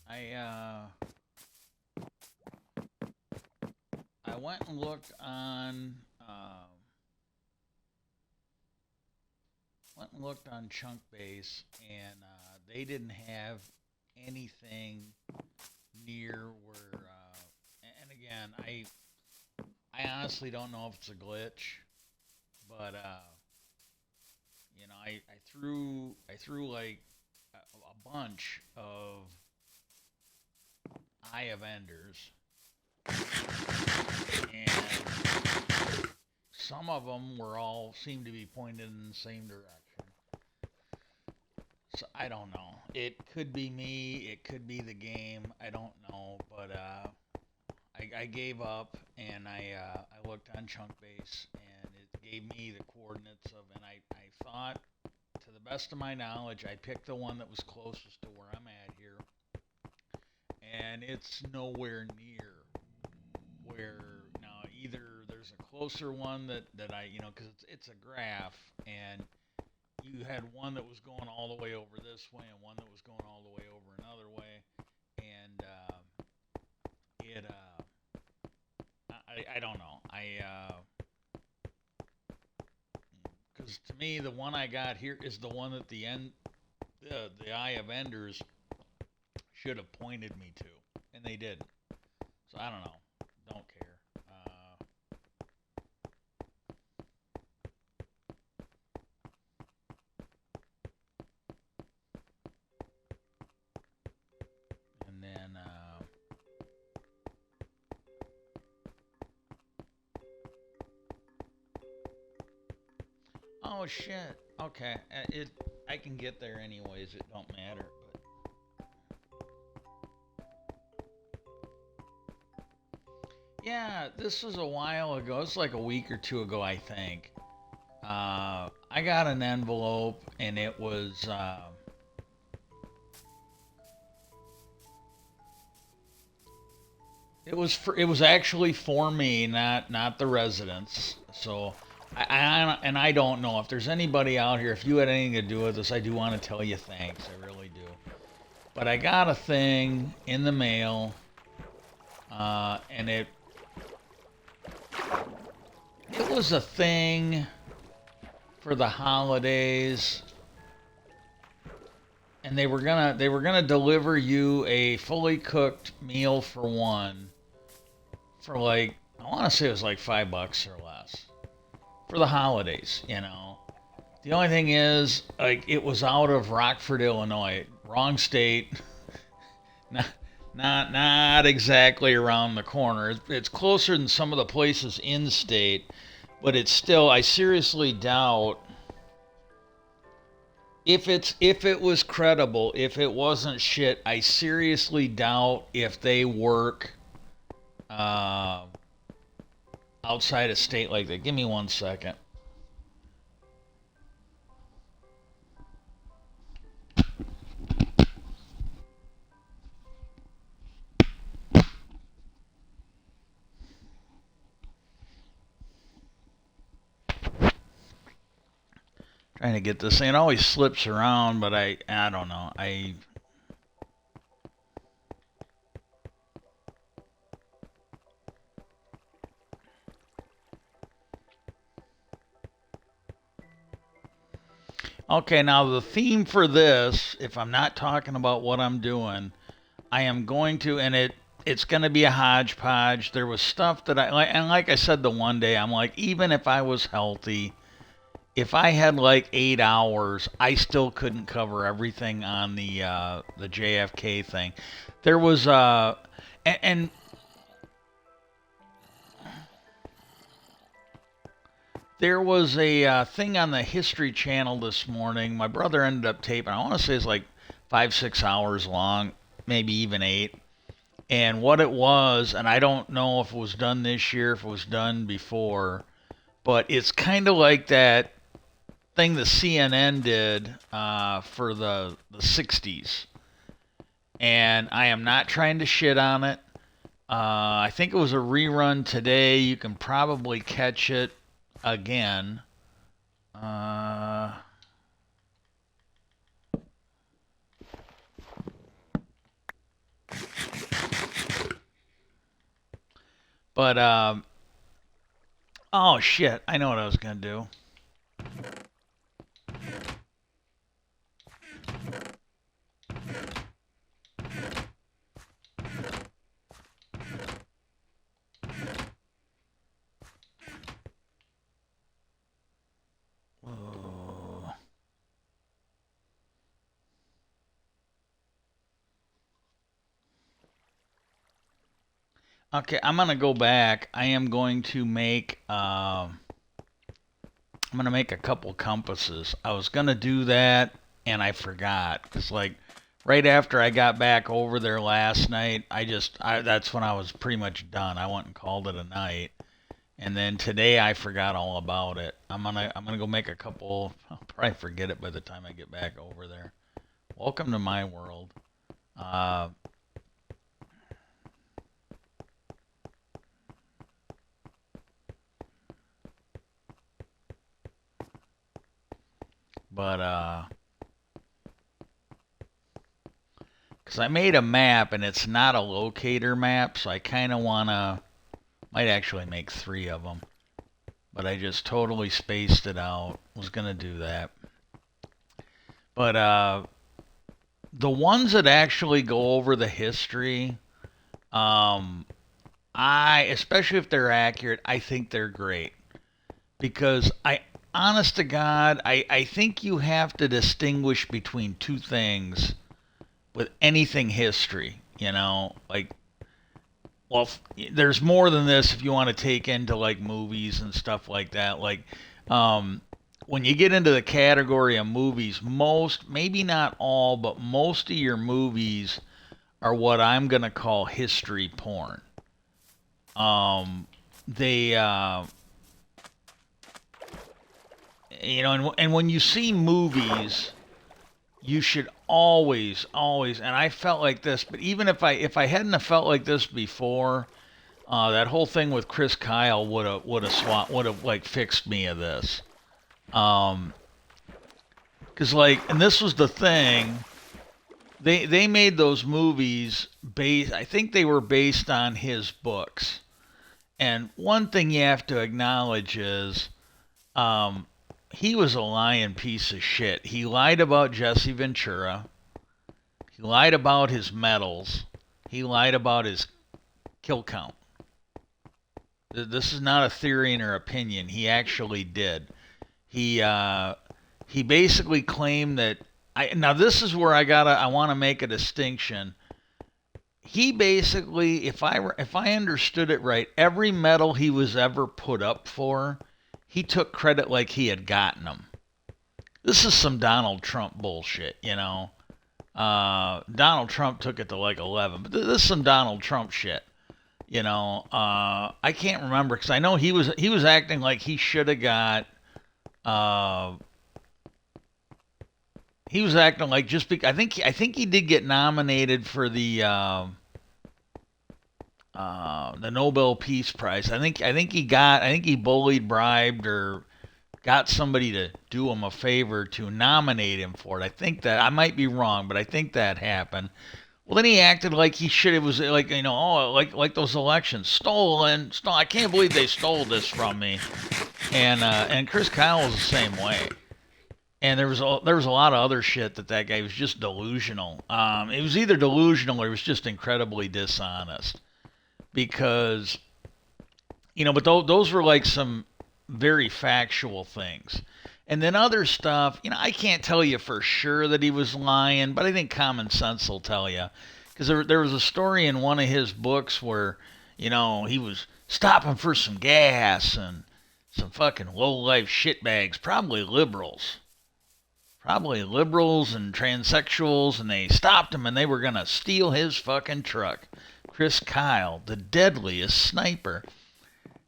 I I went and looked on Chunk Base, and they didn't have anything near where. And again, I honestly don't know if it's a glitch, but I threw like a bunch of Eye of Enders, and some of them were all seemed to be pointed in the same direction. So I don't know. It could be me. It could be the game. I don't know. But I gave up and I looked on Chunk Base and it gave me the coordinates of and I thought to the best of my knowledge I picked the one that was closest to where I'm at here and it's nowhere near where now either there's a closer one that I because it's a graph and you had one that was going all the way over this way and one that was going all the way over another way, and it I don't know because to me the one I got here is the one that the Eye of Enders should have pointed me to, and they didn't. So I don't know. Don't care. And then oh shit. Okay, it I can get there anyways. It don't matter. But yeah, this was a while ago. It's like a week or two ago, I think. I got an envelope, and it was actually for me, not the residents. So and I don't know if there's anybody out here. If you had anything to do with this, I do want to tell you thanks. I really do. But I got a thing in the mail, and it was a thing for the holidays, and they were gonna deliver you a fully cooked meal for one for like I want to say it was like $5 or less for the holidays. The only thing is like it was out of Rockford, Illinois, wrong state, not not exactly around the corner. It's closer than some of the places in state, but it's still I seriously doubt if it was credible, if it wasn't shit, I seriously doubt if they work uh, outside of state like that. Give me 1 second. Trying to get this thing. It always slips around, but I don't know. I Okay, now the theme for this, if I'm not talking about what I'm doing, I am going to, and it's going to be a hodgepodge. There was stuff that and like I said the one day, I'm like, even if I was healthy, if I had like 8 hours, I still couldn't cover everything on the JFK thing. There was and there was a thing on the History Channel this morning. My brother ended up taping. I want to say it's like 5 6 hours long, maybe even 8. And what it was, and I don't know if it was done this year, if it was done before, but it's kind of like that thing the CNN did for the 60s. And I am not trying to shit on it. I think it was a rerun today. You can probably catch it again. Uh, But oh shit, I know what I was gonna do. Whoa. Okay, I'm gonna go back. I am going to make I'm gonna make a couple compasses. I was gonna do that and I forgot. Cause like right after I got back over there last night, that's when I was pretty much done. I went and called it a night. And then today I forgot all about it. I'm gonna go make a couple. I'll probably forget it by the time I get back over there. Welcome to my world. Uh, but because I made a map and it's not a locator map, so I kind of wanna might actually make 3 of them. But I just totally spaced it out. Was gonna do that. But the ones that actually go over the history, um, especially if they're accurate, I think they're great because honest to God, I think you have to distinguish between two things with anything history. Like, well, there's more than this if you want to take into like movies and stuff like that. Like, um, when you get into the category of movies, most, maybe not all, but most of your movies are what I'm gonna call history porn. Um, they, and when you see movies, you should always, and I felt like this, but even if I hadn't have felt like this before, that whole thing with Chris Kyle would have like fixed me of this. Um, cause like, and this was the thing. They made those movies based. I think they were based on his books. And one thing you have to acknowledge is, um, he was a lying piece of shit. He lied about Jesse Ventura. He lied about his medals. He lied about his kill count. This is not a theory or opinion. He actually did. He he basically claimed that now this is where I want to make a distinction. He basically, if I understood it right, every medal he was ever put up for, he took credit like he had gotten them. This is some Donald Trump bullshit. Donald Trump took it to like 11, but this is some Donald Trump shit. I can't remember because I know he was acting like he should have got. Uh, he was acting like just because I think he did get nominated for the Nobel Peace Prize. I think he bullied, bribed, or got somebody to do him a favor to nominate him for it. I think that I might be wrong, but I think that happened. Well, then he acted like he should. It was like oh, like those elections stolen. I can't believe they stole this from me. And Chris Kyle was the same way. And there was a lot of other shit that guy was just delusional. It was either delusional or he was just incredibly dishonest because but those were like some very factual things. And then other stuff, I can't tell you for sure that he was lying, but I think common sense will tell you. Because there was a story in one of his books where, he was stopping for some gas and some fucking low-life shitbags, probably liberals and transsexuals, and they stopped him and they were going to steal his fucking truck. Chris Kyle, the deadliest sniper.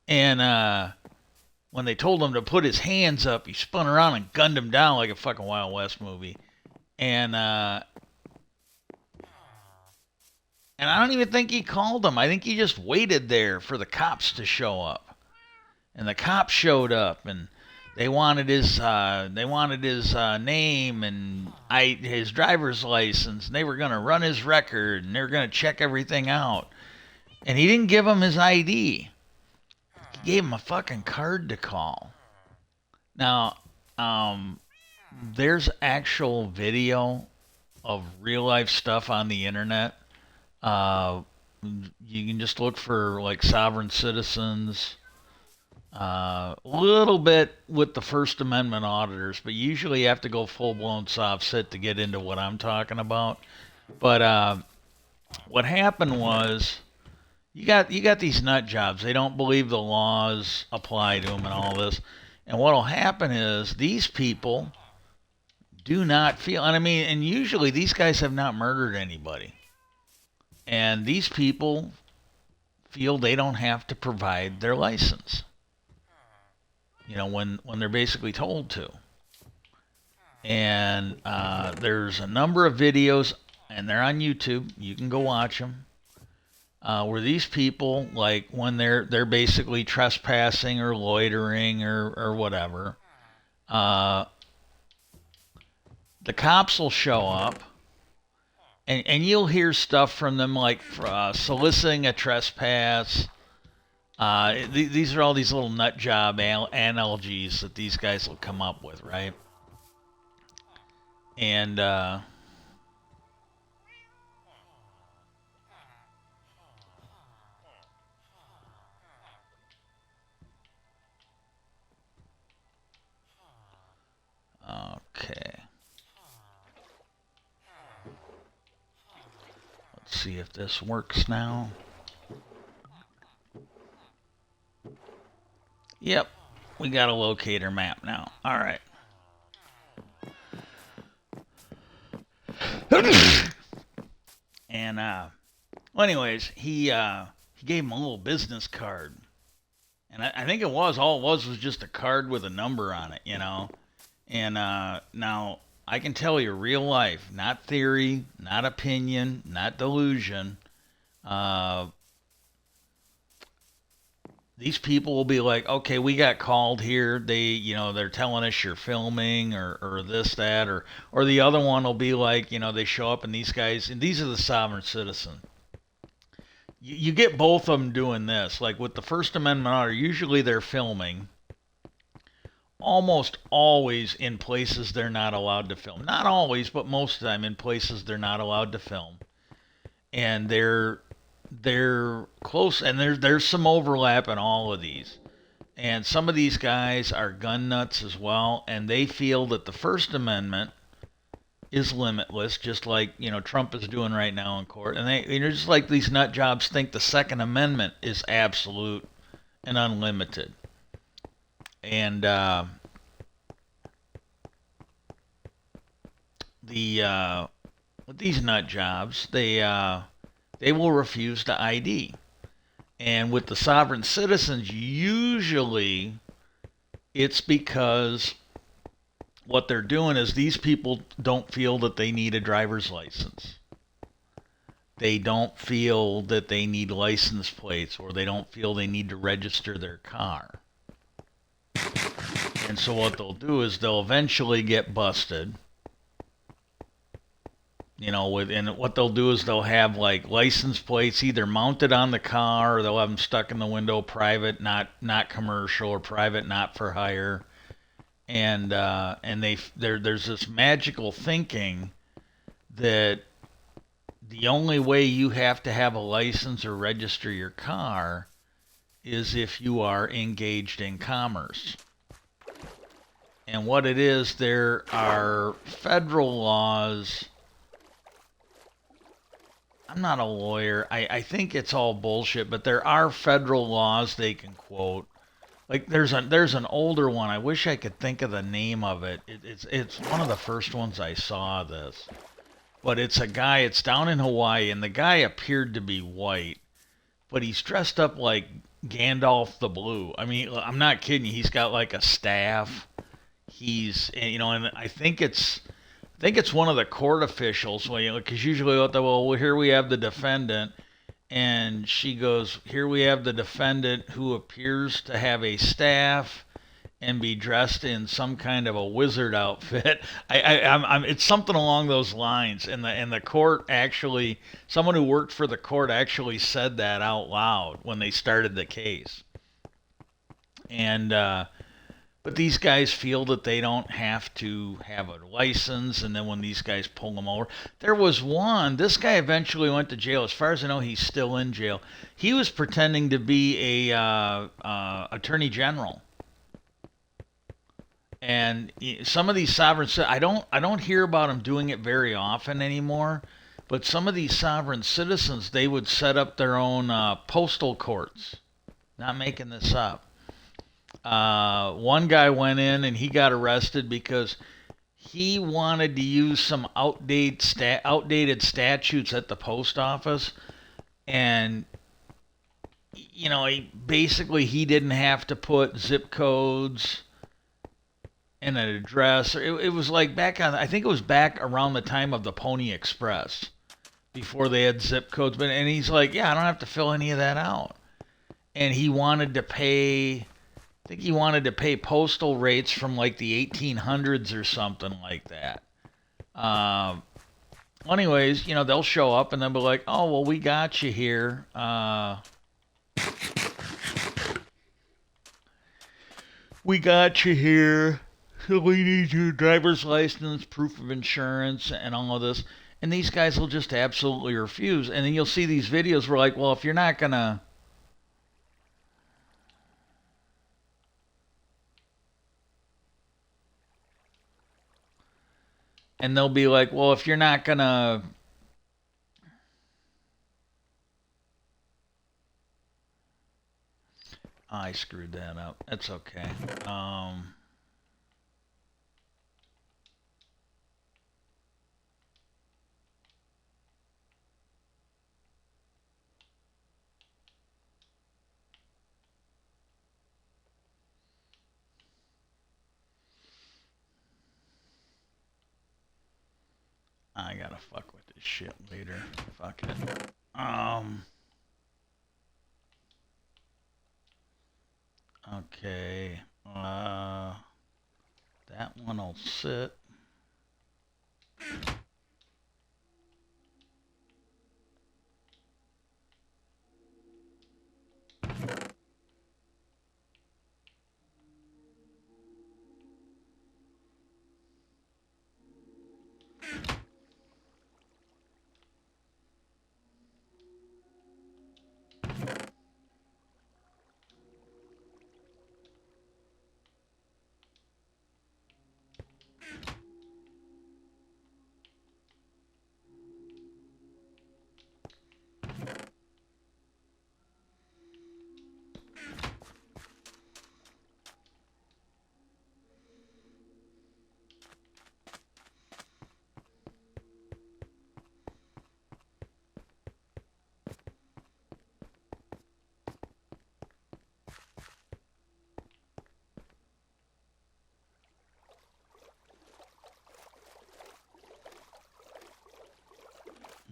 And when they told him to put his hands up, he spun around and gunned him down like a fucking Wild West movie. And I don't even think he called them. I think he just waited there for the cops to show up. And the cops showed up, and they wanted his name and his driver's license, and they were gonna run his record, and they were gonna check everything out. And he didn't give them his ID. He gave him a fucking card to call. Now, there's actual video of real life stuff on the internet. Uh, you can just look for like sovereign citizens. A little bit with the First Amendment auditors, but usually you have to go full blown soft sit to get into what I'm talking about. But what happened was you got these nut jobs. They don't believe the laws apply to them and all this. And what'll happen is these people do not feel, and I mean, and usually these guys have not murdered anybody, and these people feel they don't have to provide their license. When they're basically told to. And there's a number of videos, and they're on YouTube. You can go watch them. Where these people, like when they're basically trespassing or loitering or whatever, the cops will show up, and you'll hear stuff from them like soliciting a trespass. These are all these little nut job analogies that these guys will come up with, right? And okay, let's see if this works now. Yep, we got a locator map now. All right. And well, anyways, he gave him a little business card, and I think all it was just a card with a number on it, And now I can tell you, real life, not theory, not opinion, not delusion. These people will be like, okay, we got called here. They're telling us you're filming or this, that, or the other one will be like, they show up and these guys, and these are the sovereign citizen. You get both of them doing this. Like with the First Amendment order, usually they're filming almost always in places they're not allowed to film. Not always, but most of the time in places they're not allowed to film. And they're close, and there's some overlap in all of these. And some of these guys are gun nuts as well, and they feel that the First Amendment is limitless, just like Trump is doing right now in court. And they're just like these nut jobs think the Second Amendment is absolute and unlimited. And with these nut jobs, they will refuse to ID. And with the sovereign citizens, usually it's because what they're doing is these people don't feel that they need a driver's license. They don't feel that they need license plates, or they don't feel they need to register their car. And so what they'll do is they'll eventually get busted. And what they'll do is they'll have like license plates either mounted on the car, or they'll have them stuck in the window, private, not commercial, or private, not for hire. And there's this magical thinking that the only way you have to have a license or register your car is if you are engaged in commerce. And what it is, there are federal laws. I'm not a lawyer. I think it's all bullshit, but there are federal laws they can quote. Like there's an older one. I wish I could think of the name of it. It's one of the first ones I saw this. But it's a guy, it's down in Hawaii, and the guy appeared to be white, but he's dressed up like Gandalf the Blue. I mean, I'm not kidding you. He's got like a staff. And I think it's one of the court officials, because usually, here we have the defendant, and she goes, here we have the defendant who appears to have a staff and be dressed in some kind of a wizard outfit. It's something along those lines, and the court actually, someone who worked for the court actually said that out loud when they started the case. And but these guys feel that they don't have to have a license, and then when these guys pull them over, there was one. This guy eventually went to jail. As far as I know, he's still in jail. He was pretending to be a attorney general, and some of these sovereign I don't hear about them doing it very often anymore. But some of these sovereign citizens, they would set up their own postal courts. Not making this up. One guy went in and he got arrested because he wanted to use some outdated statutes at the post office, and he didn't have to put zip codes and an address. It was like back on, I think it was back around the time of the Pony Express before they had zip codes. And he's like, yeah, I don't have to fill any of that out. And he wanted to pay, I think he wanted to pay postal rates from like the 1800s or something like that. Anyways, they'll show up and they'll be like, oh, well, we got you here. We got you here. So we need your driver's license, proof of insurance, and all of this. And these guys will just absolutely refuse. And then you'll see these videos where, like, well, if you're not going to. And they'll be like, well, if you're not going to. I screwed that up. That's okay. I gotta fuck with this shit later. Fuck it. Okay. That one'll sit.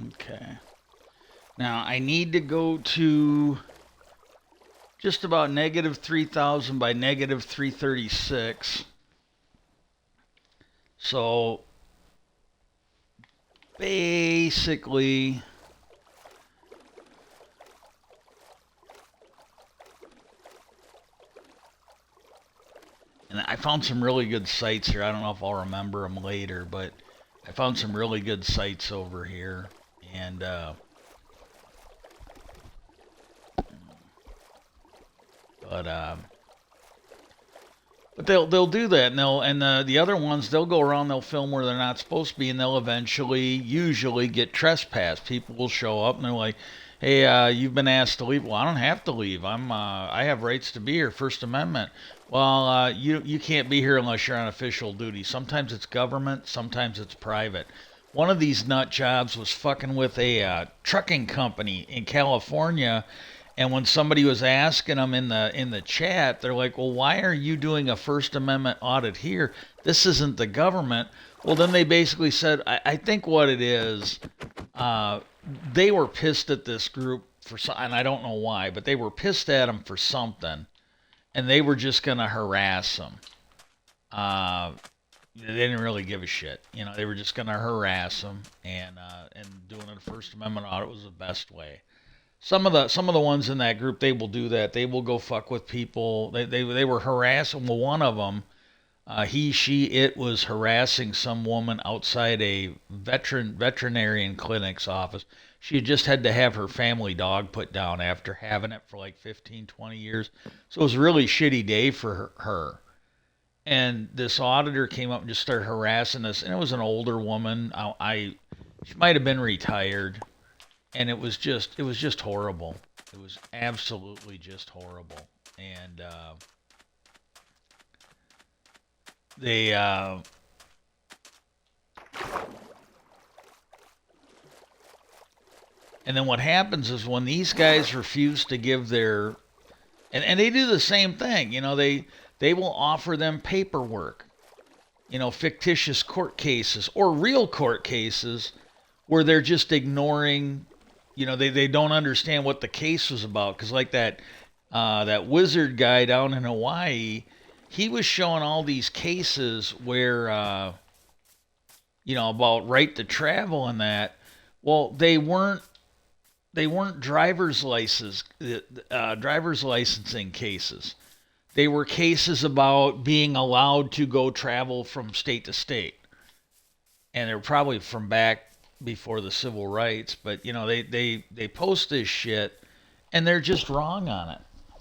Okay. Now I need to go to just about negative 3,000 by negative 336. So basically, and I found some really good sites here. I don't know if I'll remember them later, but I found some really good sites over here. And but they'll do that, and the other ones, they'll go around, they'll film where they're not supposed to be, and they'll usually get trespassed. People will show up and they're like, "Hey, you've been asked to leave." Well, I don't have to leave. I have rights to be here, First Amendment. Well, you can't be here unless you're on official duty. Sometimes it's government, sometimes it's private. One of these nut jobs was fucking with a trucking company in California, and when somebody was asking them in the chat, they're like, "Well, why are you doing a First Amendment audit here? This isn't the government." Well, then they basically said, I think what it is, they were pissed at this group for some, and I don't know why, but they were pissed at them for something, and they were just gonna harass them. They didn't really give a shit. They were just gonna harass them, and doing a First Amendment audit was the best way. Some of the ones in that group, they will do that. They will go fuck with people. They were harassing. Well, one of them, it was harassing some woman outside a veterinarian clinic's office. She just had to have her family dog put down after having it for like 15, 20 years. So it was a really shitty day for her. And this auditor came up and just started harassing us. And it was an older woman. She might have been retired, and it was just horrible. It was absolutely just horrible. And they and then what happens is when these guys refuse to give their and they do the same thing, they will offer them paperwork, fictitious court cases or real court cases where they're just ignoring, they don't understand what the case was about. Because like that wizard guy down in Hawaii, he was showing all these cases where, about right to travel and that. Well, they weren't driver's licensing cases. They were cases about being allowed to go travel from state to state, and they were probably from back before the civil rights. But they post this shit, and they're just wrong on it.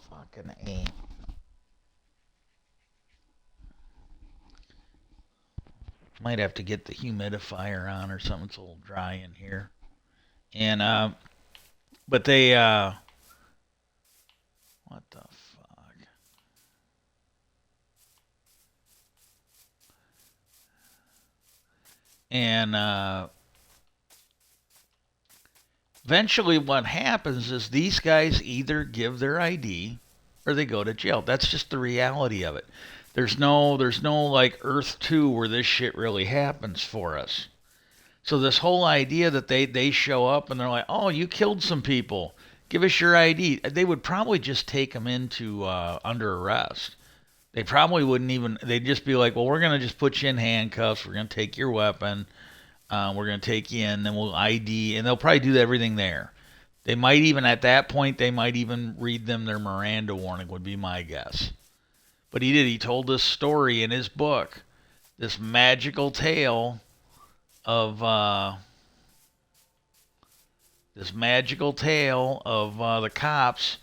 Fucking A. Might have to get the humidifier on or something. It's a little dry in here. And but they what the fuck? And eventually, what happens is these guys either give their ID or they go to jail. That's just the reality of it. There's no like Earth 2 where this shit really happens for us. So this whole idea that they show up and they're like, "Oh, you killed some people. Give us your ID." They would probably just take them into under arrest. They probably wouldn't even. They'd just be like, "Well, we're gonna just put you in handcuffs. We're gonna take your weapon. We're gonna take you in. Then we'll ID." And they'll probably do everything there. They might even at that point they might even read them their Miranda warning. Would be my guess. But he did. He told this story in his book, this magical tale of the cops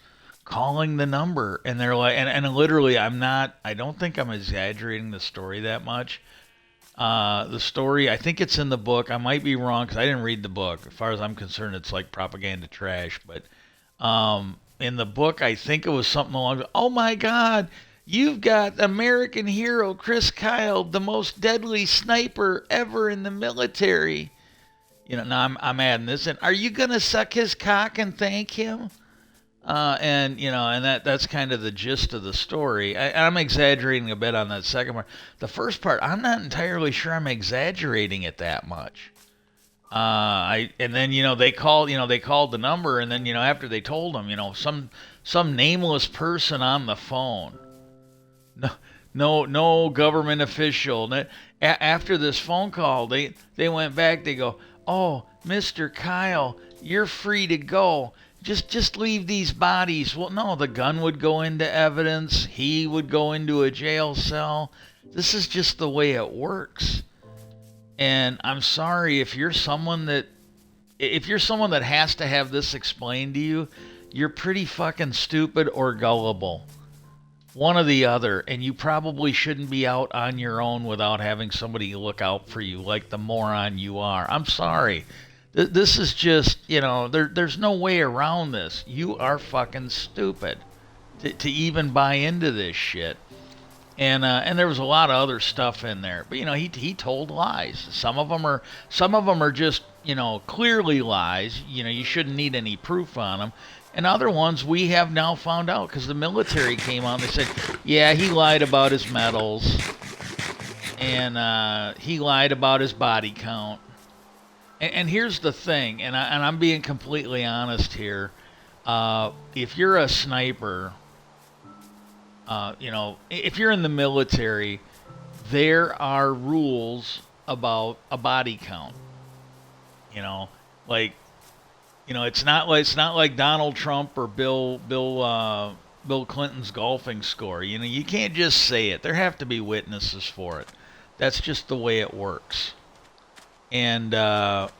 calling the number, and they're like, and literally, I don't think I'm exaggerating the story that much. The story, I think it's in the book. I might be wrong because I didn't read the book. As far as I'm concerned, it's like propaganda trash. But in the book, I think it was something along. Oh my God, you've got American hero Chris Kyle, the most deadly sniper ever in the military. Now I'm adding this in. Are you gonna suck his cock and thank him? And that's kind of the gist of the story. I'm exaggerating a bit on that second part. The first part, I'm not entirely sure I'm exaggerating it that much. And then they called the number, and then after they told them, some nameless person on the phone. No government official. After this phone call, they went back. They go, "Oh, Mr. Kyle, you're free to go. Just leave these bodies." Well, no, the gun would go into evidence. He would go into a jail cell. This is just the way it works. And I'm sorry if you're someone that has to have this explained to you, you're pretty fucking stupid or gullible. One or the other, and you probably shouldn't be out on your own without having somebody look out for you like the moron you are. I'm sorry. This is just, there's no way around this. You are fucking stupid to even buy into this shit. And there was a lot of other stuff in there, but he told lies. Some of them are just clearly lies. You shouldn't need any proof on them. And other ones we have now found out because the military came out and they said, yeah, he lied about his medals and he lied about his body count. And here's the thing, and I'm being completely honest here. If you're a sniper, if you're in the military, there are rules about a body count. Like It's not like Donald Trump or Bill Clinton's golfing score. You can't just say it. There have to be witnesses for it. That's just the way it works. And so,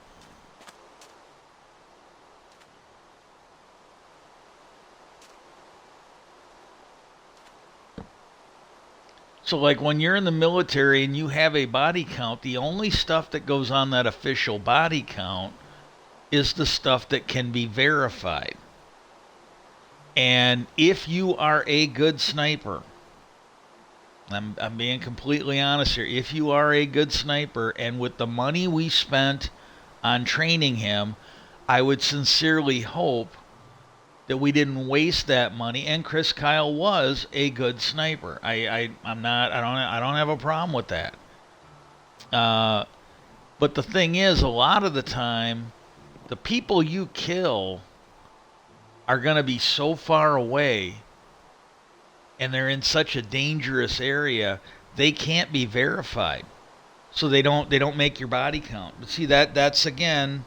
like when you're in the military and you have a body count, the only stuff that goes on that official body count is the stuff that can be verified. And if you are a good sniper, I'm being completely honest here. If you are a good sniper, and with the money we spent on training him, I would sincerely hope that we didn't waste that money. And Chris Kyle was a good sniper. I'm not. I don't have a problem with that. Uh, but the thing is, a lot of the time, the people you kill are going to be so far away, and they're in such a dangerous area, they can't be verified. So they don't make your body count. But see, that's again,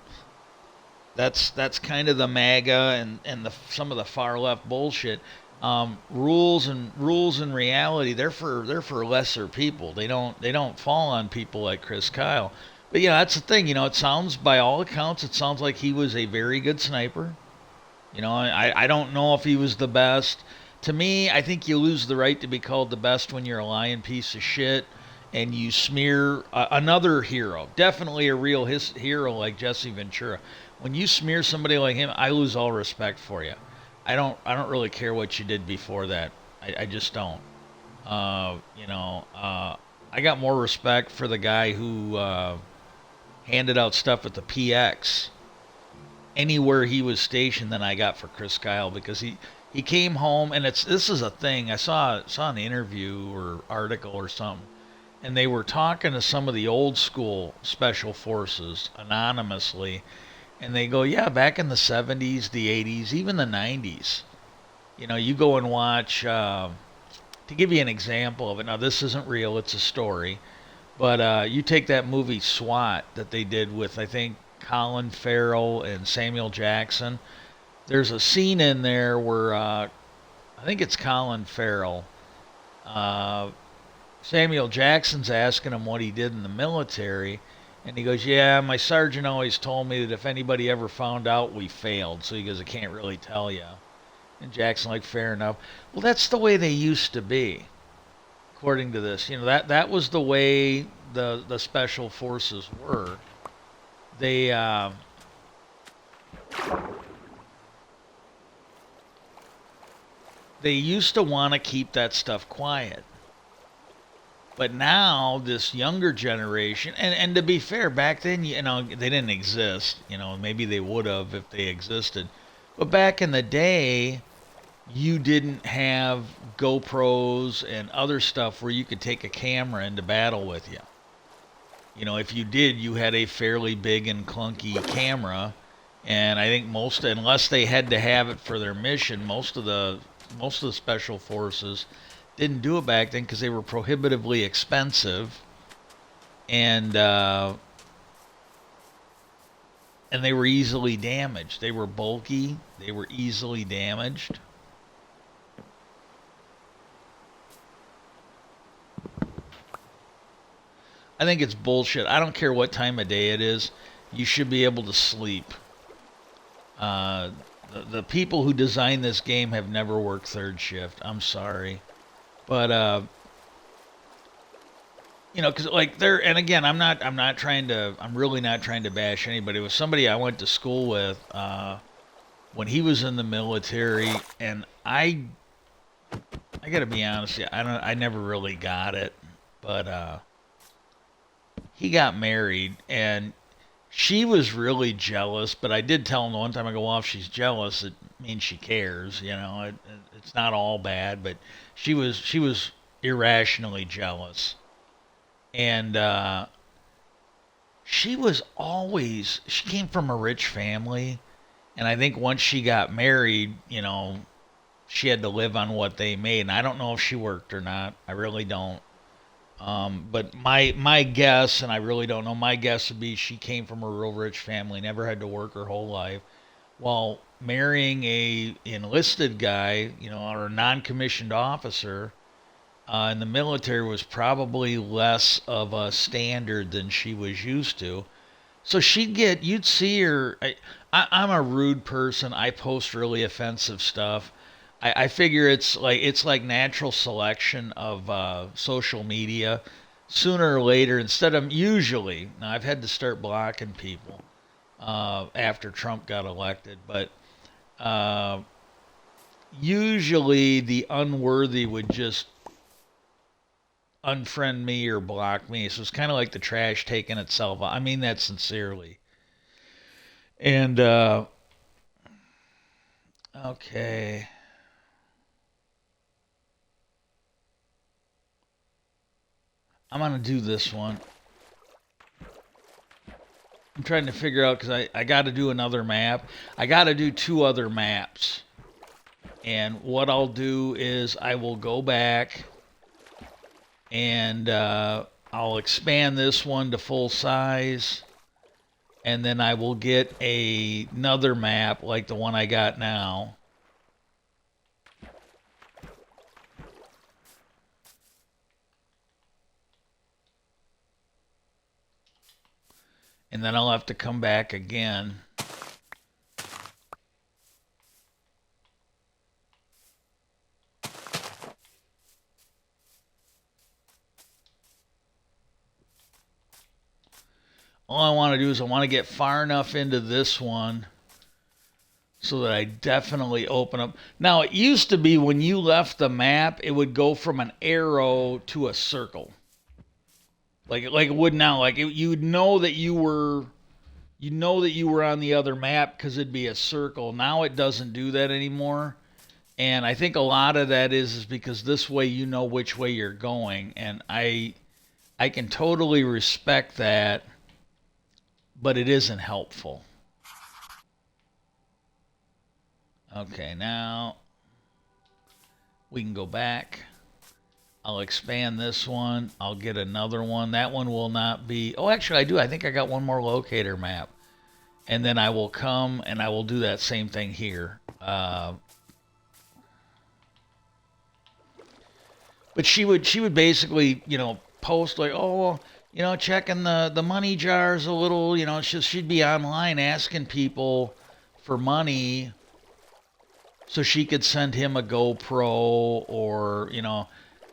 that's kind of the MAGA and some of the far left bullshit. Rules and reality, they're for lesser people. They don't fall on people like Chris Kyle. But yeah, that's the thing. It sounds, by all accounts, it sounds like he was a very good sniper. I don't know if he was the best. To me, I think you lose the right to be called the best when you're a lying piece of shit and you smear another hero, definitely a real hero like Jesse Ventura. When you smear somebody like him, I lose all respect for you. I don't really care what you did before that. I just don't. I got more respect for the guy who handed out stuff at the PX anywhere he was stationed than I got for Chris Kyle, because he came home, and this is a thing I saw an interview or article or something, and they were talking to some of the old school special forces anonymously, and they go, yeah, back in the 70s, the 80s, even the 90s, you go and watch. To give you an example of it, now this isn't real; it's a story. But you take that movie SWAT that they did with, I think, Colin Farrell and Samuel Jackson. There's a scene in there where I think it's Colin Farrell. Uh, Samuel Jackson's asking him what he did in the military, and he goes, "Yeah, my sergeant always told me that if anybody ever found out, we failed." So he goes, "I can't really tell you." And Jackson, like, fair enough. Well, that's the way they used to be, according to this. That was the way the special forces were. They they used to want to keep that stuff quiet. But now this younger generation, and to be fair, back then, they didn't exist. Maybe they would have if they existed. But back in the day, you didn't have GoPros and other stuff where you could take a camera into battle with you. If you did, you had a fairly big and clunky camera, and I think unless they had to have it for their mission, most of the special forces didn't do it back then because they were prohibitively expensive, and and they were easily damaged. They were bulky. They were easily damaged. I think it's bullshit. I don't care what time of day it is. You should be able to sleep. Uh, the people who designed this game have never worked third shift. I'm sorry, but because like they're, and again, I'm really not trying to bash anybody. It was somebody I went to school with when he was in the military, and I got to be honest, yeah, I never really got it, but he got married, and she was really jealous. But I did tell him the one time, I go, well, if she's jealous, it means she cares. It's not all bad, but she was irrationally jealous, and she came from a rich family, and I think once she got married, she had to live on what they made, and I don't know if she worked or not. I really don't. But my guess, and I really don't know, my guess would be she came from a real rich family, never had to work her whole life. While marrying a enlisted guy, or a non-commissioned officer in the military was probably less of a standard than she was used to. So you'd see her. I'm a rude person. I post really offensive stuff. I figure it's like natural selection of social media. Sooner or later, instead of usually, now I've had to start blocking people after Trump got elected, but uh, usually the unworthy would just unfriend me or block me. So it's kind of like the trash taking itself out. I mean that sincerely. And okay, I'm gonna do this one. I'm trying to figure out because I got to do another map. I got to do two other maps. And what I'll do is I will go back and I'll expand this one to full size. And then I will get another map like the one I got now. And then I'll have to come back again. All I want to do is I want to get far enough into this one so that I definitely open up. Now, it used to be when you left the map, it would go from an arrow to a circle. Like it would now. You would know that you were on the other map because it'd be a circle. Now it doesn't do that anymore. And I think a lot of that is because this way you know which way you're going. And I can totally respect that, but it isn't helpful. Okay, now we can go back. I'll expand this one. I'll get another one. That one will not be. Oh, actually, I do. I think I got one more locator map. And then I will come and I will do that same thing here. But she would basically, post like, oh, checking the money jars a little. She'd be online asking people for money so she could send him a GoPro or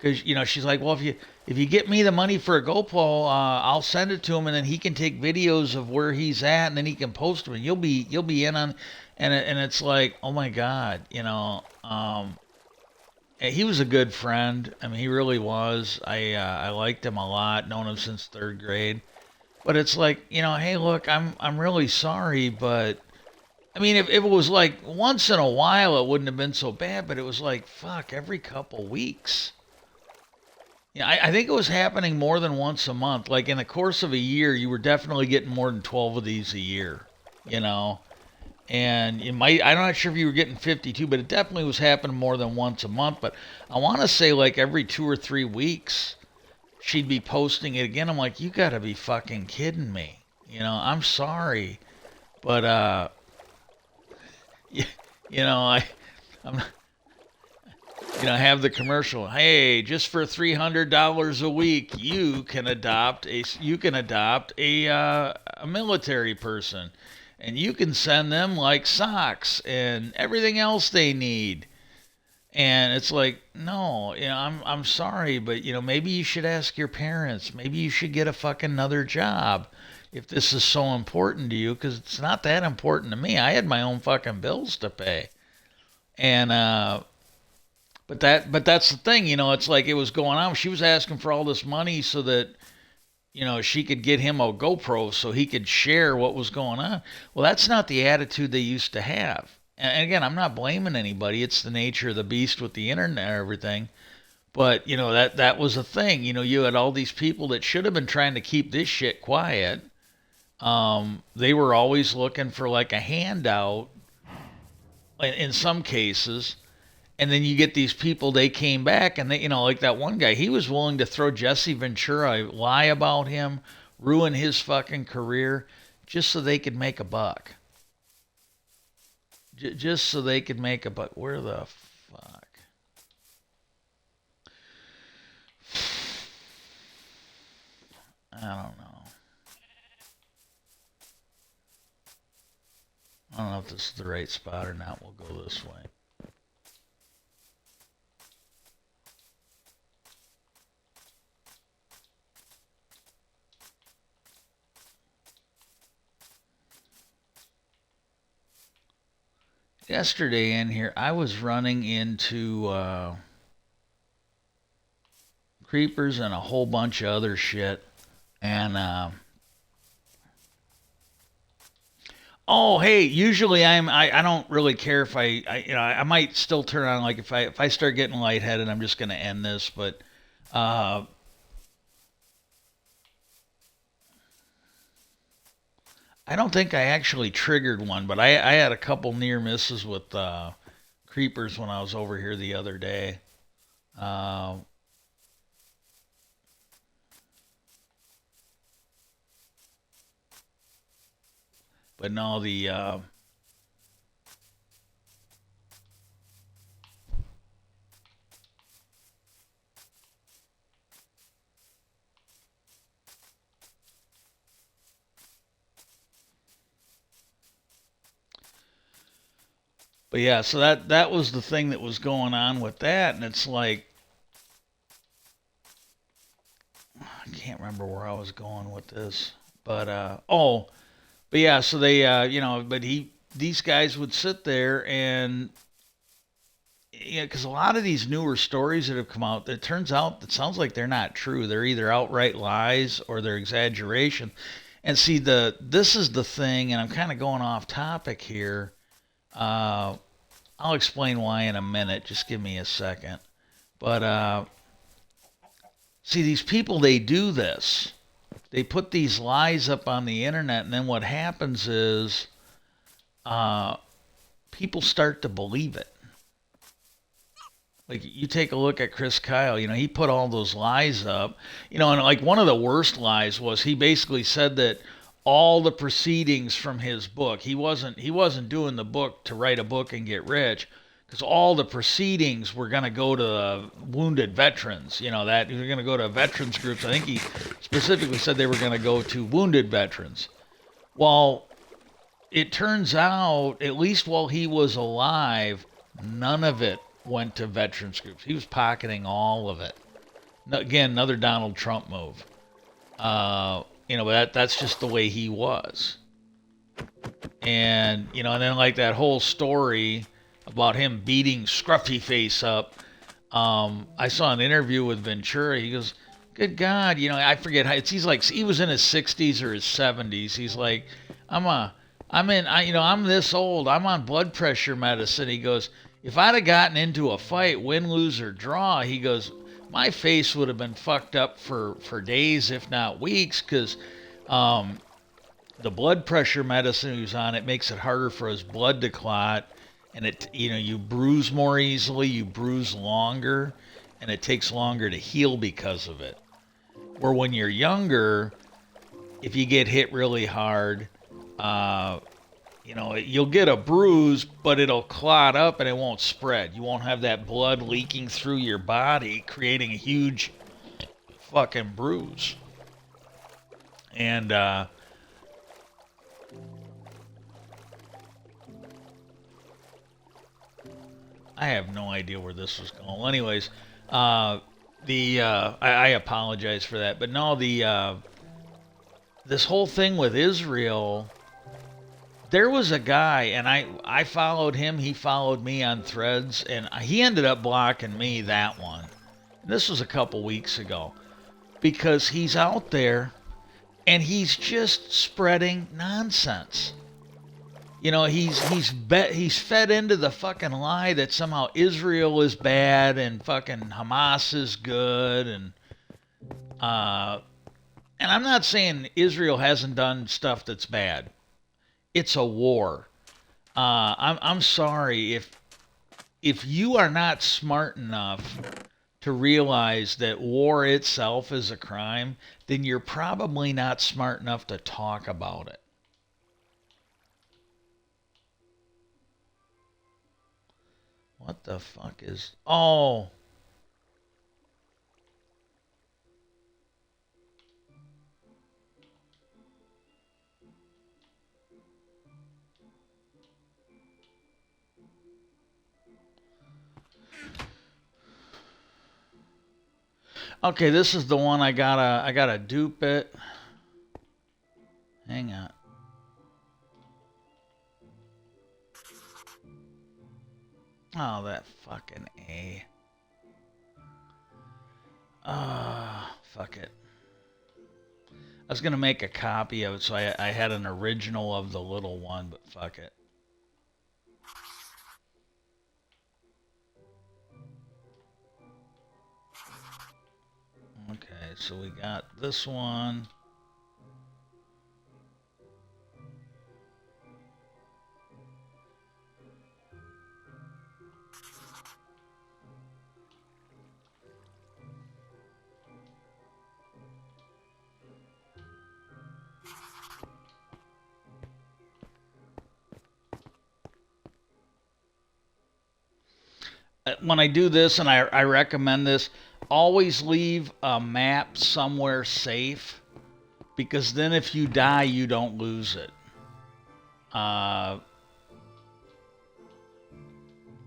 because she's like, well, if you get me the money for a GoPro, I'll send it to him, and then he can take videos of where he's at, and then he can post them, and you'll be in on, and it's like, oh my God, he was a good friend. I mean, he really was. I liked him a lot, known him since third grade. But it's like, hey, look, I'm really sorry, but I mean, if it was like once in a while, it wouldn't have been so bad. But it was like, fuck, every couple weeks. Yeah, I think it was happening more than once a month. Like in the course of a year, you were definitely getting more than 12 of these a year, you know. And I'm not sure if you were getting 52, but it definitely was happening more than once a month. But I want to say like every 2 or 3 weeks, she'd be posting it again. I'm like, you got to be fucking kidding me. I'm sorry. But, you, I'm, have the commercial. Hey, just for $300 a week, you can adopt a military person, and you can send them like socks and everything else they need. And it's like, no, I'm sorry, but maybe you should ask your parents. Maybe you should get a fucking another job if this is so important to you, because it's not that important to me. I had my own fucking bills to pay, and but that's the thing, it's like it was going on. She was asking for all this money so that she could get him a GoPro so he could share what was going on. Well, that's not the attitude they used to have. And again, I'm not blaming anybody. It's the nature of the beast with the internet and everything. But that was a thing. You had all these people that should have been trying to keep this shit quiet. They were always looking for like a handout in some cases. And then you get these people, they came back and they, like that one guy, he was willing to throw Jesse Ventura, lie about him, ruin his fucking career just so they could make a buck. just so they could make a buck. Where the fuck? I don't know. I don't know if this is the right spot or not. We'll go this way. Yesterday in here, I was running into creepers and a whole bunch of other shit. And oh, hey, usually I don't really care if I might still turn on, like if I start getting lightheaded, I'm just gonna end this. But uh, I don't think I actually triggered one, but I had a couple near misses with creepers when I was over here the other day. Uh, but no, the but yeah, so that was the thing that was going on with that, and it's like I can't remember where I was going with this, but but yeah, so they but these guys would sit there and yeah, because a lot of these newer stories that have come out, it turns out it sounds like they're not true. They're either outright lies or they're exaggeration. And see, this is the thing, and I'm kind of going off topic here. Uh, I'll explain why in a minute. Just give me a second. But see, these people, they do this. They put these lies up on the internet, and then what happens is uh, people start to believe it. Like you take a look at Chris Kyle, he put all those lies up, and like one of the worst lies was he basically said that all the proceedings from his book, he wasn't doing the book to write a book and get rich, because all the proceedings were going to go to wounded veterans, that they were going to go to veterans groups. I think he specifically said they were going to go to wounded veterans. Well, it turns out, at least while he was alive, none of it went to veterans groups. He was pocketing all of it. Again, another Donald Trump move. But that's just the way he was. And then like that whole story about him beating Scruffy Face up. I saw an interview with Ventura. He goes, "Good God, I forget how he's like. He was in his 60s or his 70s. He's like, I'm this old. I'm on blood pressure medicine." He goes, "If I'd have gotten into a fight, win, lose, or draw," he goes, "my face would have been fucked up for days, if not weeks, because the blood pressure medicine he was on, it makes it harder for his blood to clot, and you bruise more easily, you bruise longer, and it takes longer to heal because of it. Where when you're younger, if you get hit really hard, you'll get a bruise, but it'll clot up and it won't spread. You won't have that blood leaking through your body, creating a huge fucking bruise." And I have no idea where this was going. Well, anyways, I apologize for that, but no, this whole thing with Israel. There was a guy, and I followed him. He followed me on Threads, and he ended up blocking me, that one. This was a couple weeks ago, because he's out there and he's just spreading nonsense. He's fed into the fucking lie that somehow Israel is bad and fucking Hamas is good, and I'm not saying Israel hasn't done stuff that's bad. It's a war. I'm sorry if you are not smart enough to realize that war itself is a crime, then you're probably not smart enough to talk about it. What the fuck is... Oh! Okay, this is the one I gotta dupe it. Hang on. Oh, that fucking A. Fuck it. I was gonna make a copy of it, so I had an original of the little one, but fuck it. Okay, so we got this one. When I do this, and I recommend this, always leave a map somewhere safe, because then if you die, you don't lose it. Uh,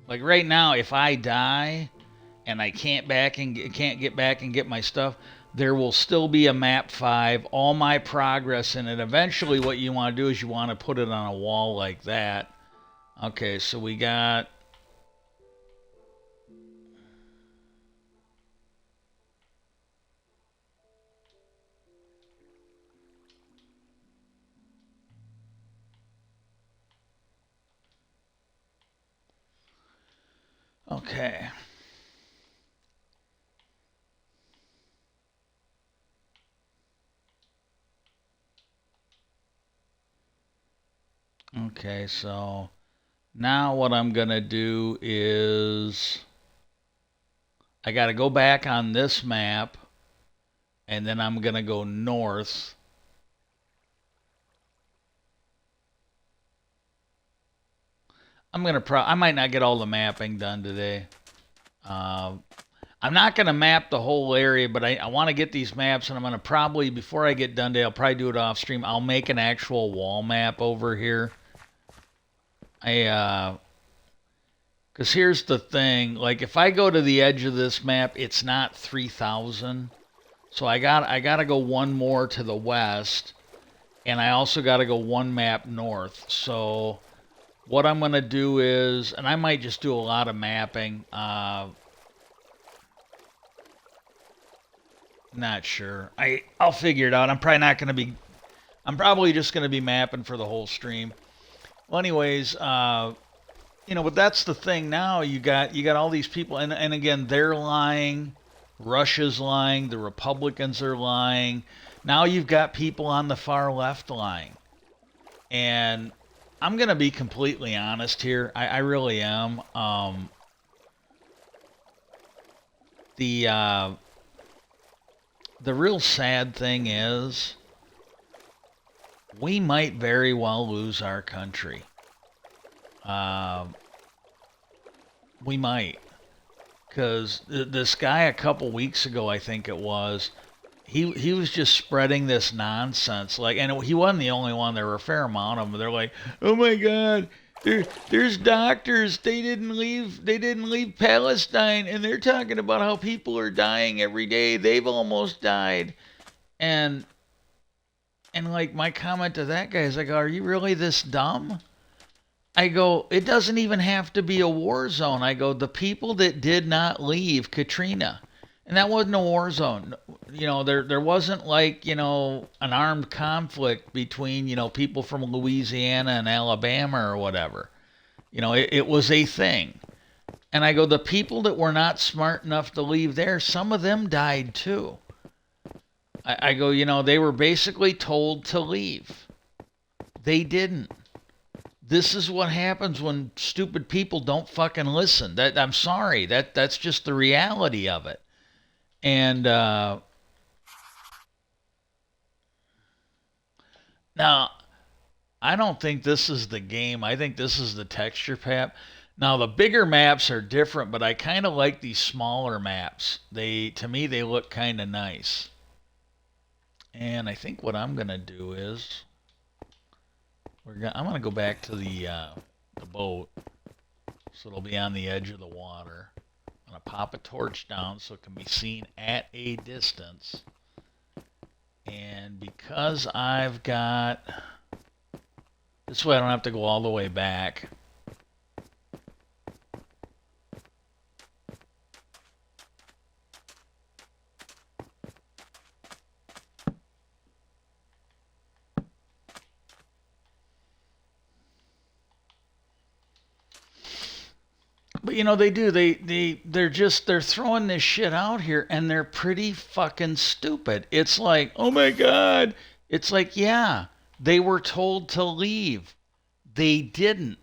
like right now, if I die and I can't get back and get my stuff, there will still be a map 5, all my progress in it. Eventually, what you want to do is you want to put it on a wall like that. Okay, so we got... Okay. Okay, so now what I'm going to do is I got to go back on this map, and then I'm going to go north. I might not get all the mapping done today. I'm not going to map the whole area, but I want to get these maps, and I'm going to probably, before I get done today, I'll probably do it off stream. I'll make an actual wall map over here. Because here's the thing, like if I go to the edge of this map, it's not 3,000. So I gotta go one more to the west, and I also gotta go one map north. So what I'm gonna do is, and I might just do a lot of mapping. Not sure. I'll figure it out. I'm probably just gonna be mapping for the whole stream. Well, anyways, but that's the thing now. You got all these people, and again, they're lying. Russia's lying. The Republicans are lying. Now you've got people on the far left lying. And I'm gonna be completely honest here. I really am. The real sad thing is we might very well lose our country. We might. Because this guy a couple weeks ago, I think it was, he was just spreading this nonsense. Like, and he wasn't the only one. There were a fair amount of them. They're like, oh my God, there's doctors. They didn't leave Palestine, and they're talking about how people are dying every day. They've almost died. And like my comment to that guy is like, are you really this dumb? I go, it doesn't even have to be a war zone. I go, the people that did not leave Katrina, and that wasn't a war zone. There wasn't like, an armed conflict between, people from Louisiana and Alabama or whatever. It was a thing. And I go, the people that were not smart enough to leave there, some of them died too. I go, they were basically told to leave. They didn't. This is what happens when stupid people don't fucking listen. I'm sorry. That's just the reality of it. And now, I don't think this is the game. I think this is the texture pack. Now the bigger maps are different, but I kind of like these smaller maps. To me, they look kind of nice. And I think what I'm gonna do is I'm gonna go back to the boat, so it'll be on the edge of the water. I'm gonna pop a torch down so it can be seen at a distance. And because I've got this way, I don't have to go all the way back. But you know they do. They're throwing this shit out here, and they're pretty fucking stupid. It's like, oh my god. It's like, yeah, they were told to leave. They didn't.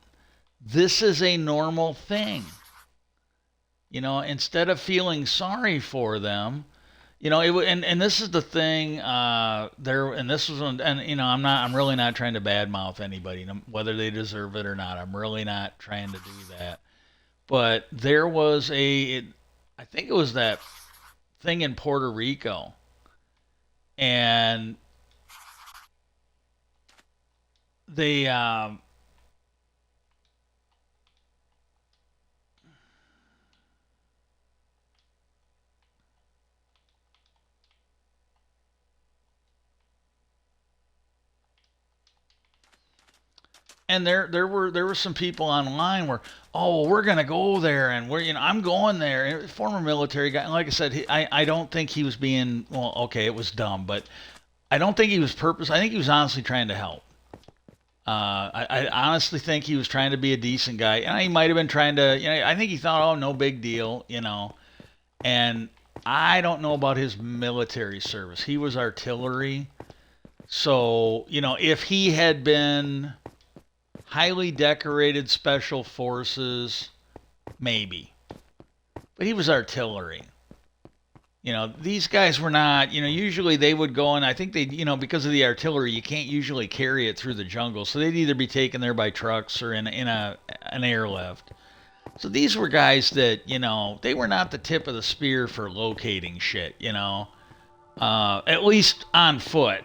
This is a normal thing. Instead of feeling sorry for them, and this is the thing. There, and this was, and I'm really not trying to badmouth anybody, whether they deserve it or not. I'm really not trying to do that. But there was I think it was that thing in Puerto Rico, and they, and there were some people online where, oh, well, we're gonna go there, and I'm going there. And former military guy, and like I said, I don't think he was being, well, okay, it was dumb, but I don't think he was purpose. I think he was honestly trying to help. I honestly think he was trying to be a decent guy, and he might have been trying to. I think he thought, oh, no big deal, And I don't know about his military service. He was artillery, so if he had been highly decorated special forces, maybe. But he was artillery. These guys were not, usually they would go, and I think they, because of the artillery, you can't usually carry it through the jungle. So they'd either be taken there by trucks or in an airlift. So these were guys that, they were not the tip of the spear for locating shit, at least on foot.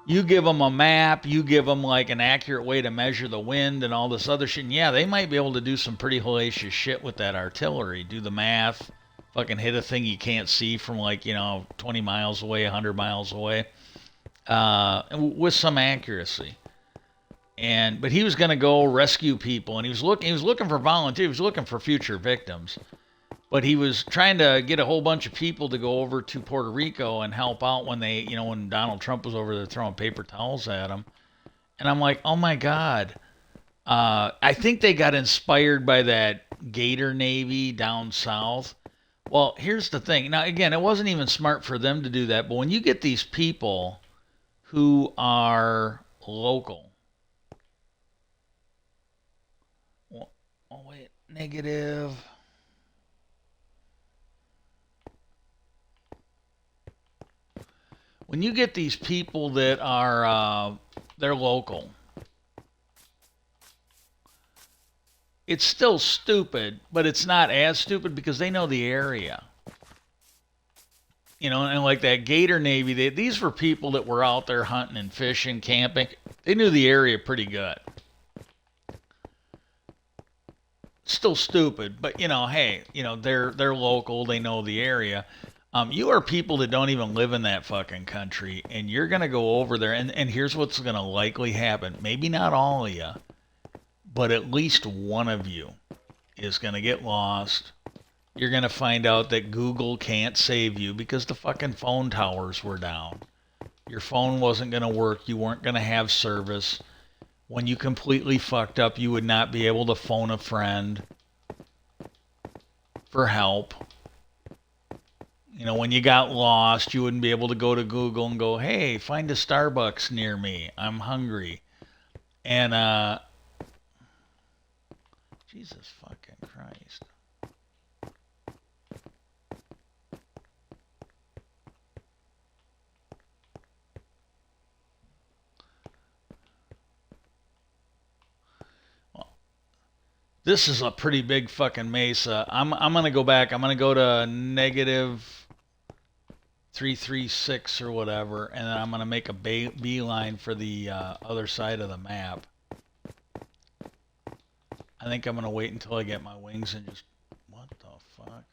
You give them a map, you give them like an accurate way to measure the wind and all this other shit. And yeah, they might be able to do some pretty hellacious shit with that artillery. Do the math, fucking hit a thing you can't see from like 20 miles away, 100 miles away, with some accuracy. But he was going to go rescue people, and he was looking for volunteers. He was looking for future victims. But he was trying to get a whole bunch of people to go over to Puerto Rico and help out when Donald Trump was over there throwing paper towels at him. And I'm like, oh my God. I think they got inspired by that Gator Navy down south. Well, here's the thing. Now, again, it wasn't even smart for them to do that. But when you get these people who are local, oh, wait, negative. When you get these people that are they're local, it's still stupid, but it's not as stupid because they know the area. And like that Gator Navy, these were people that were out there hunting and fishing, camping. They knew the area pretty good. Still stupid, but hey, they're local. They know the area. You are people that don't even live in that fucking country, and you're gonna go over there, and here's what's gonna likely happen. Maybe not all of you, but at least one of you is gonna get lost. You're gonna find out that Google can't save you because the fucking phone towers were down. Your phone wasn't gonna work. You weren't gonna have service. When you completely fucked up, you would not be able to phone a friend for help. When you got lost, you wouldn't be able to go to Google and go, hey, find a Starbucks near me. I'm hungry. And, Jesus fucking Christ. Well, This is a pretty big fucking mesa. I'm gonna go back. I'm gonna go to negative 336 or whatever, and then I'm gonna make a beeline for the other side of the map. I think I'm gonna wait until I get my wings and just. What the fuck?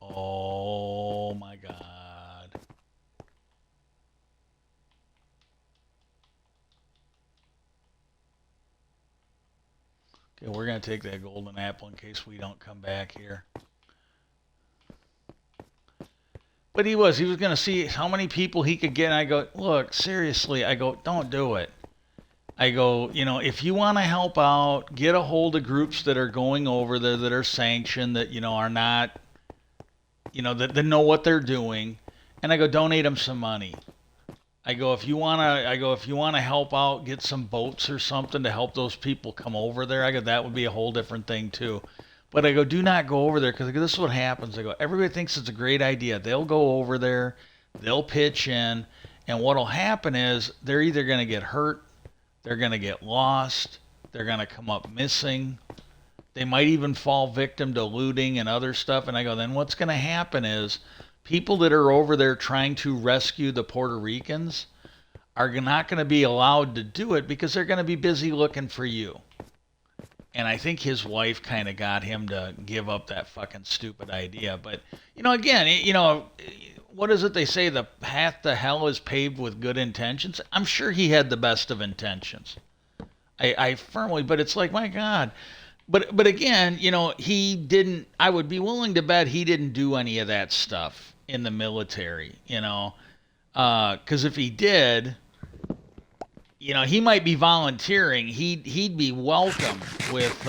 Oh my god. Okay, we're gonna take that golden apple in case we don't come back here. But he was going to see how many people he could get. And I go, look, seriously. I go, don't do it. I go, if you want to help out, get a hold of groups that are going over there that are sanctioned, that, are not, that know what they're doing. And I go, donate them some money. I go, if you want to help out, get some boats or something to help those people come over there. I go, that would be a whole different thing too. But I go, do not go over there because this is what happens. I go, everybody thinks it's a great idea. They'll go over there, they'll pitch in, and what'll happen is they're either going to get hurt, they're going to get lost, they're going to come up missing. They might even fall victim to looting and other stuff. And I go, then what's going to happen is people that are over there trying to rescue the Puerto Ricans are not going to be allowed to do it because they're going to be busy looking for you. And I think his wife kind of got him to give up that fucking stupid idea. But, again, what is it they say? The path to hell is paved with good intentions. I'm sure he had the best of intentions. I firmly, but it's like, my God. But again, he didn't, I would be willing to bet he didn't do any of that stuff in the military, because if he did, he might be volunteering. He'd be welcomed with,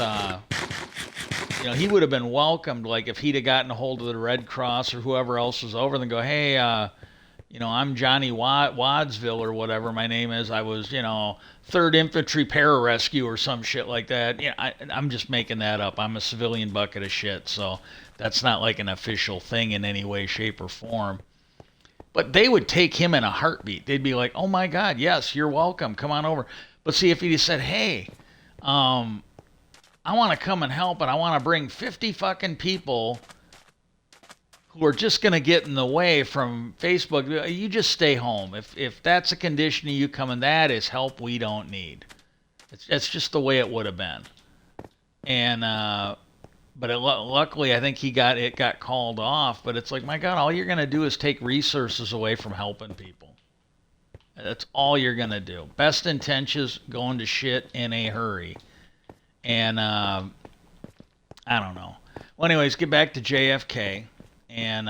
he would have been welcomed. Like if he'd have gotten a hold of the Red Cross or whoever else was over, and go, hey, I'm Johnny Wadsville or whatever my name is. I was, 3rd Infantry Pararescue or some shit like that. I'm just making that up. I'm a civilian bucket of shit, so that's not like an official thing in any way, shape, or form. But they would take him in a heartbeat. They'd be like, "Oh my God, yes, you're welcome. Come on over." But see, if he just said, "Hey, I want to come and help, and I want to bring 50 fucking people who are just going to get in the way from Facebook, you just stay home. If that's a condition of you coming, that is help we don't need." It's just the way it would have been. And but luckily, I think it got called off. But it's like, my God, all you're gonna do is take resources away from helping people. That's all you're gonna do. Best intentions going to shit in a hurry. And I don't know. Well, anyways, get back to JFK, and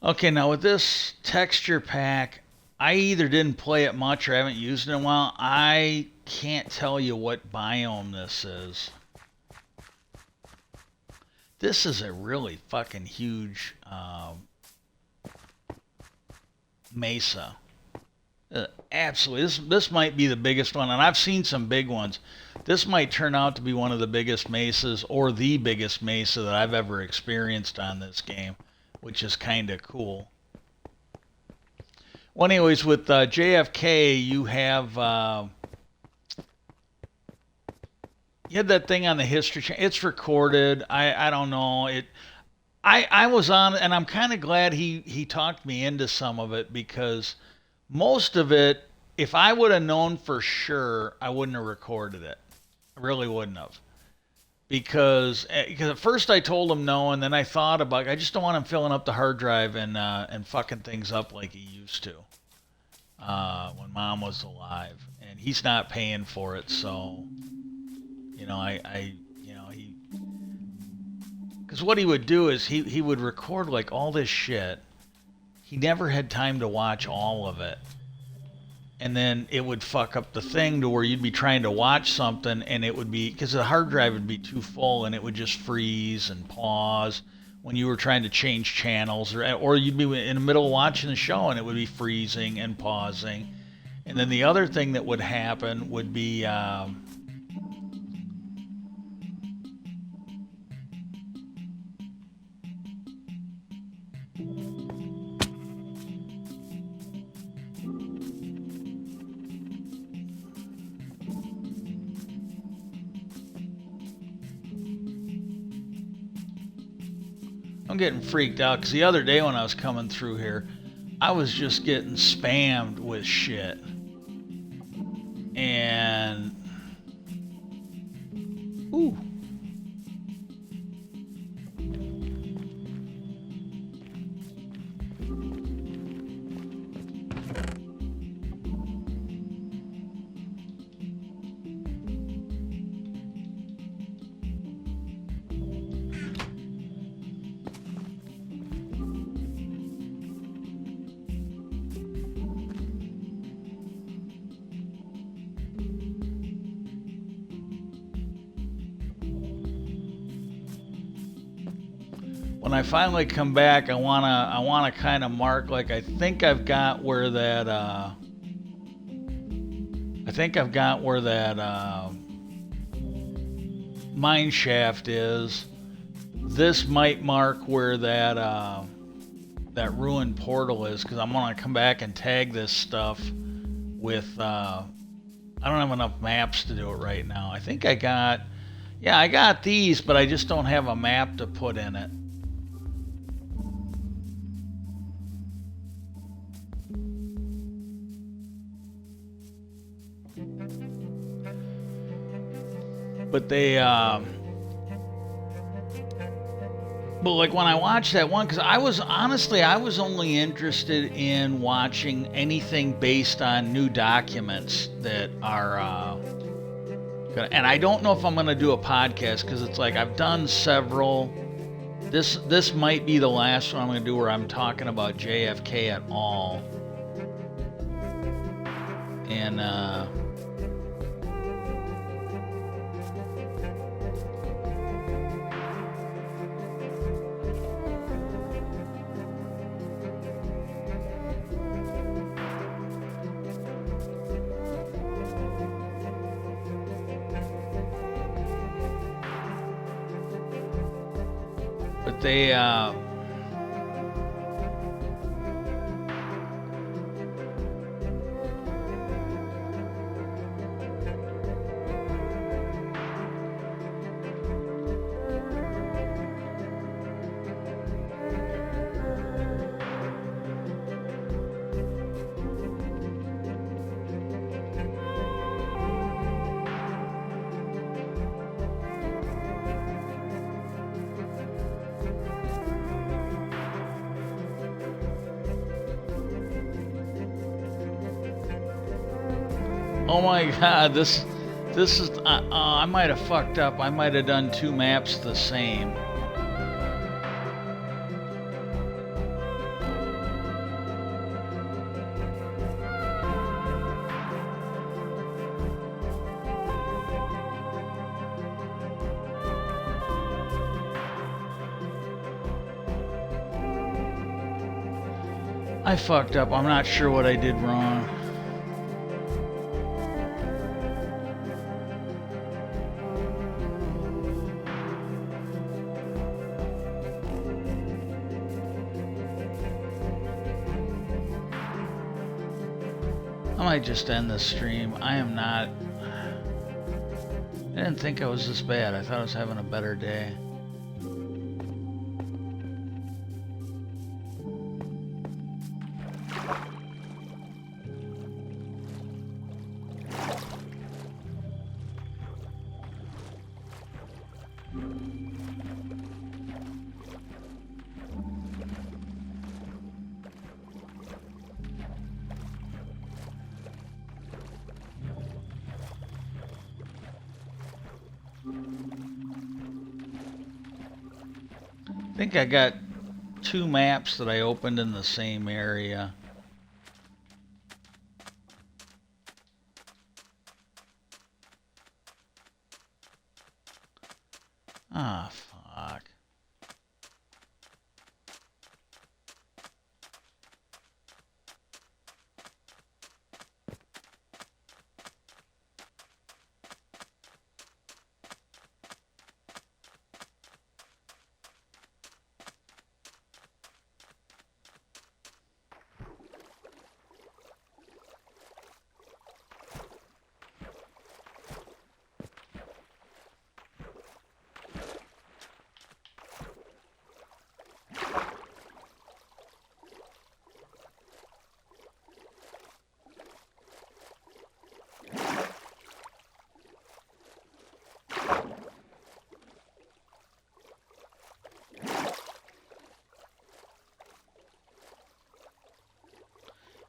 okay, now with this texture pack, I either didn't play it much or haven't used it in a while. I can't tell you what biome this is. This is a really fucking huge mesa. Absolutely, this might be the biggest one, and I've seen some big ones. This might turn out to be one of the biggest mesas, or the biggest mesa that I've ever experienced on this game, which is kind of cool. Well, anyways, with JFK, you have that thing on the history channel. It's recorded. I don't know it. I was on, and I'm kind of glad he talked me into some of it, because most of it, if I would have known for sure, I wouldn't have recorded it. I really wouldn't have. Because at first I told him no, and then I thought about it. I just don't want him filling up the hard drive and fucking things up like he used to when Mom was alive, and he's not paying for it. So he, because what he would do is he would record like all this shit. He never had time to watch all of it. And then it would fuck up the thing to where you'd be trying to watch something, and it would be, because the hard drive would be too full, and it would just freeze and pause when you were trying to change channels, or you'd be in the middle of watching the show and it would be freezing and pausing. And then the other thing that would happen would be I'm getting freaked out because the other day when I was coming through here, I was just getting spammed with shit. And ooh. When I finally come back, I wanna kind of mark, like, I think I've got where that mine shaft is. This might mark where that ruined portal is, because I'm gonna come back and tag this stuff with. I don't have enough maps to do it right now. I think I got these, but I just don't have a map to put in it. But but like when I watched that one, because I was only interested in watching anything based on new documents that are, and I don't know if I'm gonna do a podcast because it's like I've done several. This might be the last one I'm gonna do where I'm talking about JFK at all, and but they oh my God, this is I might have fucked up. I might have done two maps the same. I fucked up. I'm not sure what I did wrong. I might just end the stream. I am not. I didn't think I was this bad. I thought I was having a better day. I think I got two maps that I opened in the same area. Ah, fuck.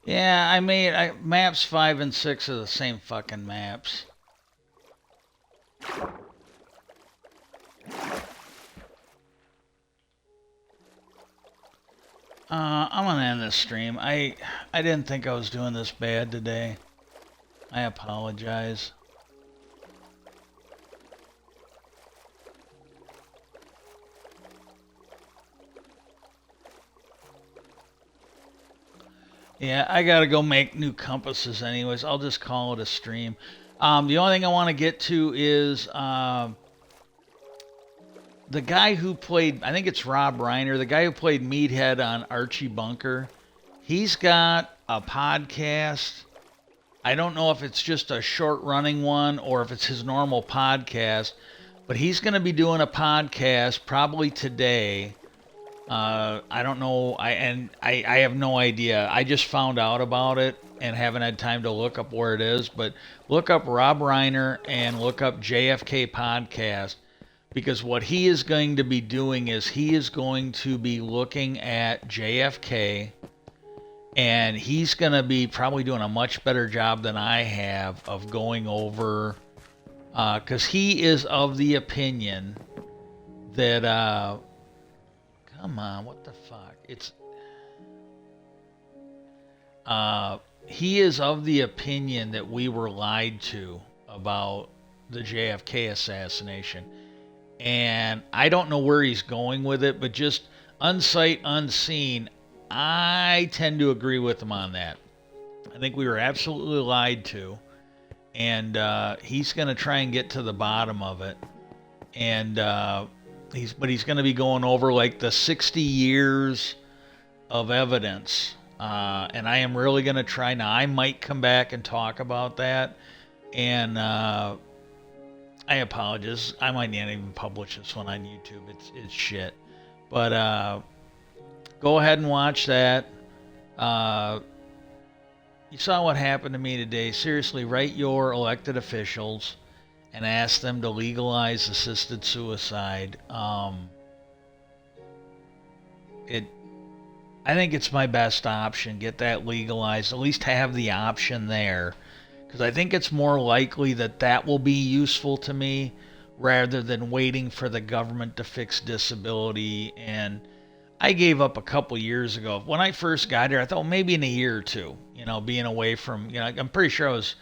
Yeah, maps 5 and 6 are the same fucking maps. I'm gonna end this stream. I didn't think I was doing this bad today. I apologize. Yeah, I gotta go make new compasses anyways. I'll just call it a stream. The only thing I want to get to is the guy who played, I think it's Rob Reiner, the guy who played Meathead on Archie Bunker. He's got a podcast. I don't know if it's just a short running one or if it's his normal podcast, but he's going to be doing a podcast probably today. I don't know. I have no idea. I just found out about it and haven't had time to look up where it is. But look up Rob Reiner and look up JFK podcast, because what he is going to be doing is he is going to be looking at JFK, and he's going to be probably doing a much better job than I have of going over, because he is of the opinion that come on, what the fuck? He is of the opinion that we were lied to about the JFK assassination. And I don't know where he's going with it, but just unsight, unseen, I tend to agree with him on that. I think we were absolutely lied to. And he's going to try and get to the bottom of it. And he's going to be going over like the 60 years of evidence, and I am really going to try. Now I might come back and talk about that, and I apologize, I might not even publish this one on YouTube. It's shit, but go ahead and watch that. You saw what happened to me today. Seriously, write your elected officials and ask them to legalize assisted suicide. I think it's my best option. Get that legalized. At least have the option there, because I think it's more likely that that will be useful to me rather than waiting for the government to fix disability. And I gave up a couple years ago. When I first got here, I thought maybe in a year or two, being away from, I'm pretty sure I was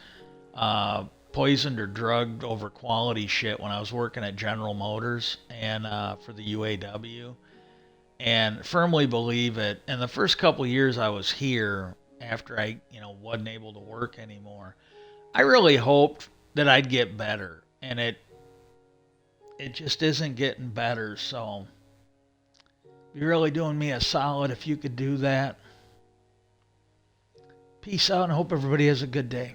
poisoned or drugged over quality shit when I was working at General Motors and for the UAW, and firmly believe it. And the first couple years I was here, after I wasn't able to work anymore, I really hoped that I'd get better, and it just isn't getting better. So be really doing me a solid if you could do that. Peace out, and I hope everybody has a good day.